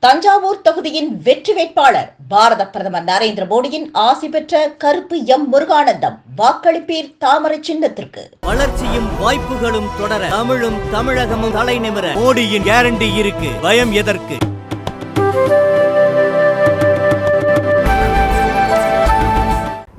தஞ்சாவூர் தொகுதியின் வெற்றி வேட்பாளர் பாரத பிரதமர் நரேந்திர மோடியின் ஆசி பெற்ற கருப்பு எம் முருகானந்தம். வாக்களிப்பீர் தாமரை சின்னத்திற்கு. வளர்ச்சியும் வாய்ப்புகளும் தொடர தமிழும் தமிழகமும் தலைநிமிர மோடியின் கேரண்டி இருக்கு. பயம் எதற்கு?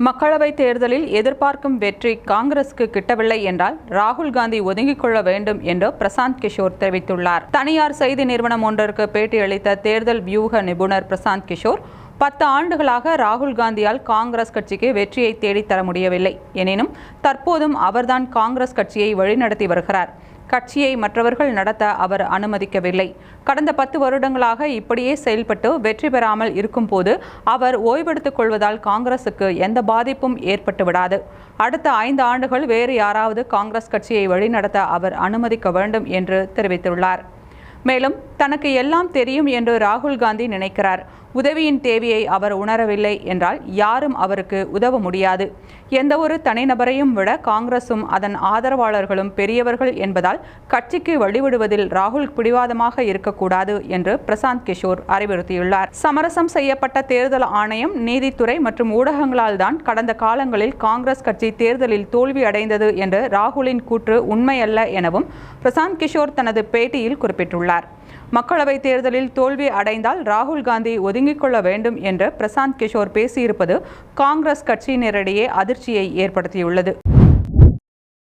மக்களவைத் தேர்தலில் எதிர்பார்க்கும் வெற்றி காங்கிரசுக்கு கிட்டவில்லை என்றால் ராகுல் காந்தி ஒதுங்கிக் கொள்ள வேண்டும் என்று பிரசாந்த் கிஷோர் தெரிவித்துள்ளார். தனியார் செய்தி நிறுவனம் ஒன்றிற்கு பேட்டியளித்த தேர்தல் வியூக நிபுணர் பிரசாந்த் கிஷோர், 10 ஆண்டுகளாக ராகுல் காந்தியால் காங்கிரஸ் கட்சிக்கு வெற்றியை தேடித்தர முடியவில்லை. எனினும் தற்போதும் அவர்தான் காங்கிரஸ் கட்சியை வழிநடத்தி வருகிறார். கட்சியை மற்றவர்கள் நடத்த அவர் அனுமதிக்கவில்லை. கடந்த 10 வருடங்களாக இப்படியே செயல்பட்டு வெற்றி பெறாமல் இருக்கும்போது அவர் ஓய்வெடுத்துக் கொள்வதால் காங்கிரசுக்கு எந்த பாதிப்பும் ஏற்பட்டு விடாது. அடுத்த 5 ஆண்டுகள் வேறு யாராவது காங்கிரஸ் கட்சியை வழிநடத்த அவர் அனுமதிக்க வேண்டும் என்று தெரிவித்துள்ளார். மேலும் தனக்கு எல்லாம் தெரியும் என்று ராகுல் காந்தி நினைக்கிறார். உதவியின் தேவையை அவர் உணரவில்லை என்றால் யாரும் அவருக்கு உதவ முடியாது. எந்த ஒரு தனிநபரையும் விட காங்கிரசும் அதன் ஆதரவாளர்களும் பெரியவர்கள் என்பதால் கட்சிக்கு வழிவிடுவதில் ராகுல் பிடிவாதமாக இருக்கக்கூடாது என்று பிரசாந்த் கிஷோர் அறிவுறுத்தியுள்ளார். சமரசம் செய்யப்பட்ட தேர்தல் ஆணையம், நீதித்துறை மற்றும் ஊடகங்களால் தான் கடந்த காலங்களில் காங்கிரஸ் கட்சி தேர்தலில் தோல்வி அடைந்தது என்று ராகுலின் கூற்று உண்மையல்ல எனவும் பிரசாந்த் கிஷோர் தனது பேட்டியில் குறிப்பிட்டுள்ளார். மக்களவைத் தேர்தலில் தோல்வி அடைந்தால் ராகுல் காந்தி ஒதுங்கிக் கொள்ள வேண்டும் என்று பிரசாந்த் கிஷோர் பேசியிருப்பது காங்கிரஸ் கட்சியினரிடையே அதிர்ச்சியை ஏற்படுத்தியுள்ளது.